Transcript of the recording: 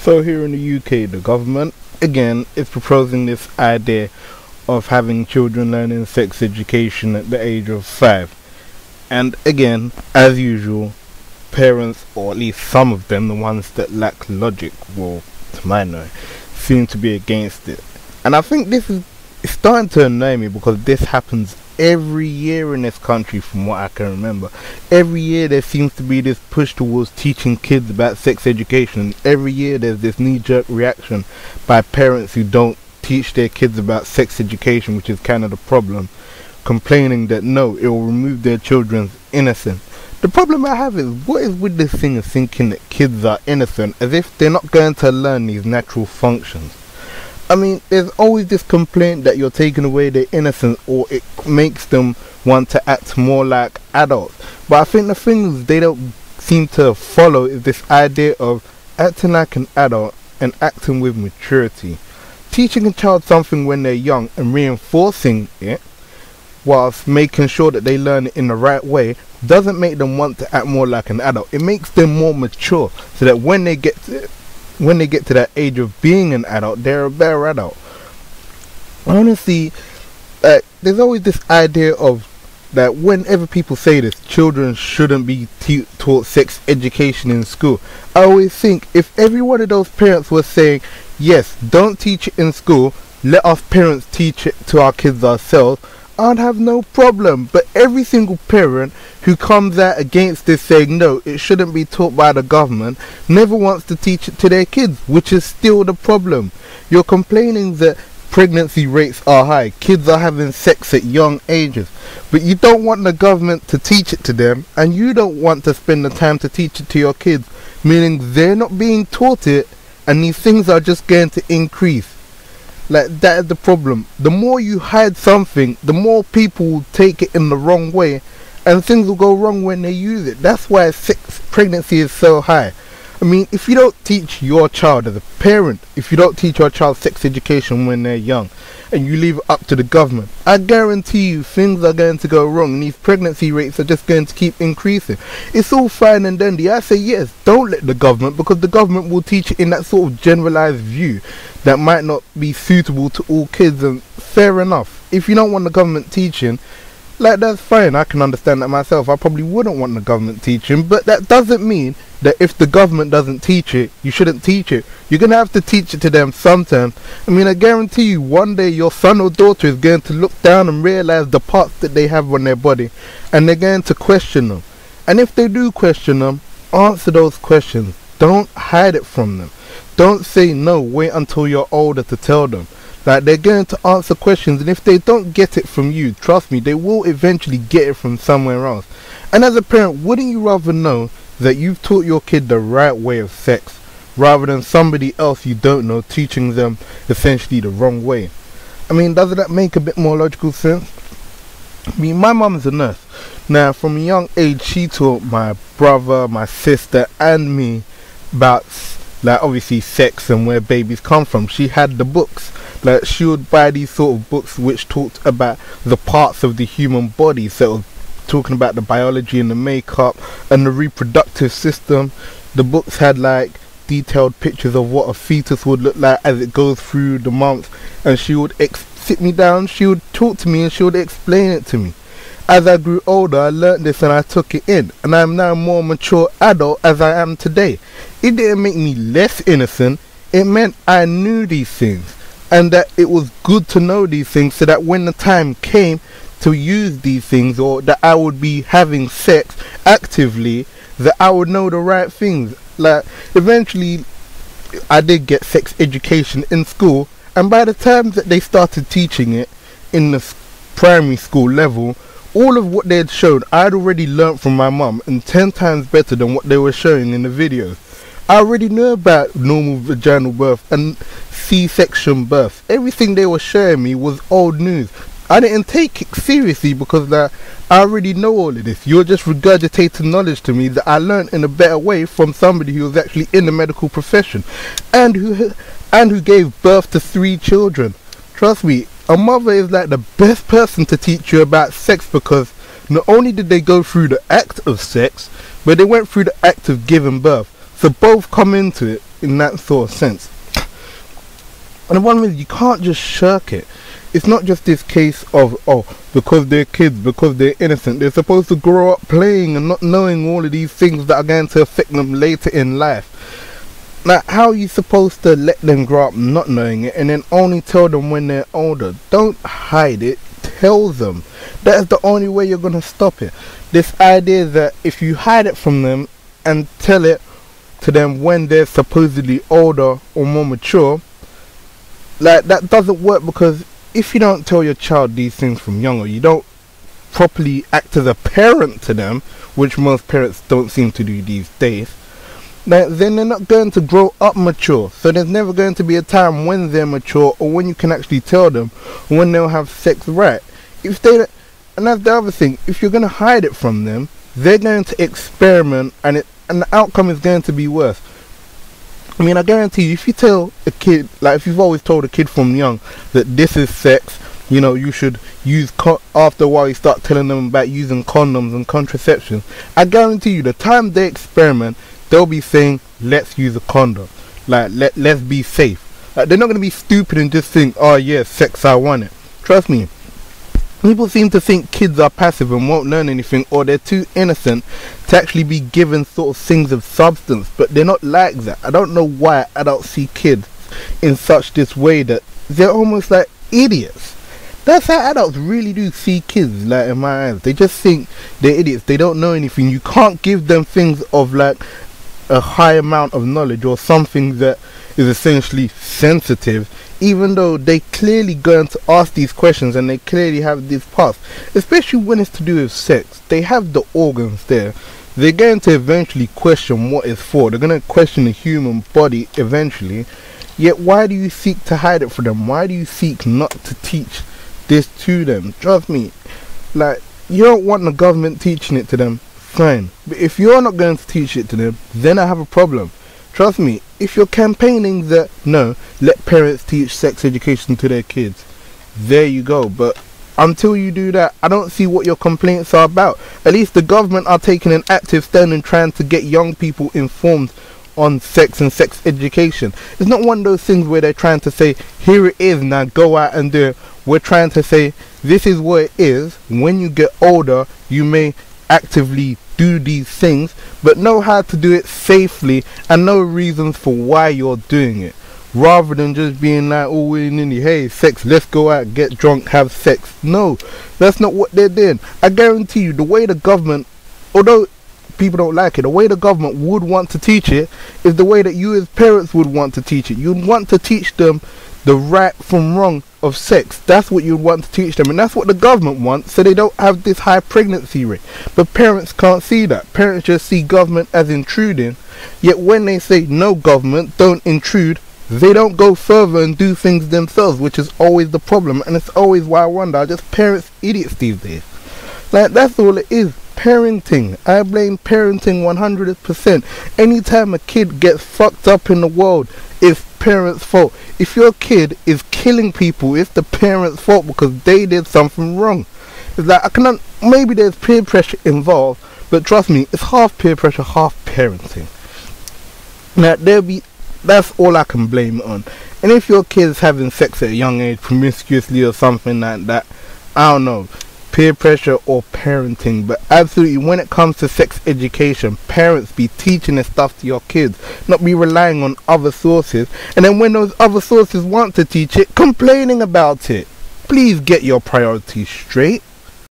So here in the UK, the government, again, is proposing this idea of having children learning sex education at the age of 5. And again, as usual, parents, or at least some of them, the ones that lack logic, well, to my knowledge, seem to be against it. And I think this is starting to annoy me, because this happens every year in this country from what I can remember. Every year there seems to be this push towards teaching kids about sex education, and every year there's this knee-jerk reaction by parents who don't teach their kids about sex education, which is kind of the problem, complaining that no, it will remove their children's innocence. The problem I have is, what is with this thing of thinking that kids are innocent, as if they're not going to learn these natural functions? I mean, there's always this complaint that you're taking away their innocence, or it makes them want to act more like adults. But I think the things they don't seem to follow is this idea of acting like an adult and acting with maturity. Teaching a child something when they're young and reinforcing it, whilst making sure that they learn it in the right way, doesn't make them want to act more like an adult. It makes them more mature, so that when they get to that age of being an adult, they're a better adult. Honestly, there's always this idea of that whenever people say this, children shouldn't be taught sex education in school. I always think, if every one of those parents was saying, yes, don't teach it in school, let us parents teach it to our kids ourselves, I'd have no problem. But every single parent who comes out against this, saying no, it shouldn't be taught by the government, never wants to teach it to their kids, which is still the problem. You're complaining that pregnancy rates are high, kids are having sex at young ages, but you don't want the government to teach it to them, and you don't want to spend the time to teach it to your kids, meaning they're not being taught it, and these things are just going to increase. Like, that is the problem. The more you hide something, the more people will take it in the wrong way, and things will go wrong when they use it. That's why pregnancy is so high. I mean, if you don't teach your child as a parent, if you don't teach your child sex education when they're young, and you leave it up to the government, I guarantee you things are going to go wrong, and these pregnancy rates are just going to keep increasing. It's all fine and dandy. I say yes, don't let the government, because the government will teach it in that sort of generalized view that might not be suitable to all kids, and fair enough. If you don't want the government teaching, like, that's fine, I can understand that myself. I probably wouldn't want the government teaching, but that doesn't mean that if the government doesn't teach it, you shouldn't teach it. You're going to have to teach it to them sometimes. I mean, I guarantee you, one day your son or daughter is going to look down and realize the parts that they have on their body, and they're going to question them. And if they do question them, answer those questions. Don't hide it from them. Don't say no, wait until you're older to tell them. Like, they're going to answer questions, and if they don't get it from you, trust me, they will eventually get it from somewhere else. And as a parent, wouldn't you rather know that you've taught your kid the right way of sex, rather than somebody else you don't know teaching them essentially the wrong way? I mean, doesn't that make a bit more logical sense? I mean, my mum's a nurse. Now, from a young age, she taught my brother, my sister, and me about, like, obviously sex and where babies come from. She had the books. Like, she would buy these sort of books which talked about the parts of the human body, so talking about the biology and the makeup and the reproductive system. The books had like detailed pictures of what a fetus would look like as it goes through the months, and she would sit me down, she would talk to me, and she would explain it to me. As I grew older, I learned this and I took it in, and I'm now a more mature adult as I am today. It didn't make me less innocent, it meant I knew these things, and that it was good to know these things, so that when the time came to use these things, or that I would be having sex actively, that I would know the right things. Like, eventually I did get sex education in school, and by the time that they started teaching it in the primary school level, all of what they had shown I'd already learnt from my mum, and 10 times better than what they were showing in the videos. I already knew about normal vaginal birth and C-section birth. Everything they were showing me was old news. I didn't take it seriously, because I already know all of this. You're just regurgitating knowledge to me that I learned in a better way from somebody who was actually in the medical profession, and who gave birth to 3 children. Trust me, a mother is like the best person to teach you about sex, because not only did they go through the act of sex, but they went through the act of giving birth. So both come into it in that sort of sense. And the one is, you can't just shirk it. It's not just this case of, oh, because they're kids, because they're innocent, they're supposed to grow up playing and not knowing all of these things that are going to affect them later in life. Now, how are you supposed to let them grow up not knowing it and then only tell them when they're older? Don't hide it, tell them. That is the only way you're going to stop it. This idea that if you hide it from them and tell it to them when they're supposedly older or more mature, like, that doesn't work, because if you don't tell your child these things from young, or you don't properly act as a parent to them, which most parents don't seem to do these days, then they're not going to grow up mature. So there's never going to be a time when they're mature, or when you can actually tell them when they'll have sex right. If they, and that's the other thing, if you're going to hide it from them, they're going to experiment, and the outcome is going to be worse. I mean, I guarantee you, if you tell a kid, like if you've always told a kid from young that this is sex, you know, you should use, after a while you start telling them about using condoms and contraception, I guarantee you, the time they experiment, they'll be saying, let's use a condom. Like, let's be safe. Like, they're not going to be stupid and just think, oh yeah, sex, I want it. Trust me. People seem to think kids are passive and won't learn anything, or they're too innocent to actually be given sort of things of substance, but they're not like that. I don't know why adults see kids in such this way, that they're almost like idiots. That's how adults really do see kids, like, in my eyes. They just think they're idiots. They don't know anything. You can't give them things of like a high amount of knowledge, or something that is essentially sensitive, even though they clearly going to ask these questions and they clearly have this past, especially when it's to do with sex. They have the organs there. They're going to eventually question what it's for. They're going to question the human body eventually. Yet why do you seek to hide it from them? Why do you seek not to teach this to them? Trust me, like, you don't want the government teaching it to them, fine. But if you're not going to teach it to them, then I have a problem. Trust me, if you're campaigning that, no, let parents teach sex education to their kids, there you go. But until you do that, I don't see what your complaints are about. At least the government are taking an active stand and trying to get young people informed on sex and sex education. It's not one of those things where they're trying to say, here it is, now go out and do it. We're trying to say, this is what it is. When you get older, you may actively do these things, but know how to do it safely and know reasons for why you're doing it, rather than just being like, oh, willy-nilly, hey, sex, let's go out, get drunk, have sex. No, that's not what they're doing. I guarantee you, the way the government, although people don't like it, the way the government would want to teach it is the way that you as parents would want to teach it. You'd want to teach them the right from wrong of sex. That's what you'd want to teach them, and that's what the government wants, so they don't have this high pregnancy rate. But parents can't see that. Parents just see government as intruding, yet when they say, no, government, don't intrude, they don't go further and do things themselves, which is always the problem. And it's always why I wonder, are just parents idiots these days? Like, that's all it is. Parenting. I blame parenting 100%. Anytime a kid gets fucked up in the world, it's parents' fault. If your kid is killing people, it's the parents' fault, because they did something wrong. It's like, maybe there's peer pressure involved, but trust me, it's half peer pressure, half parenting. Now, that's all I can blame it on. And if your kid's having sex at a young age, promiscuously or something like that, I don't know, peer pressure or parenting. But absolutely, when it comes to sex education, parents be teaching this stuff to your kids, not be relying on other sources, and then when those other sources want to teach it, complaining about it. Please get your priorities straight.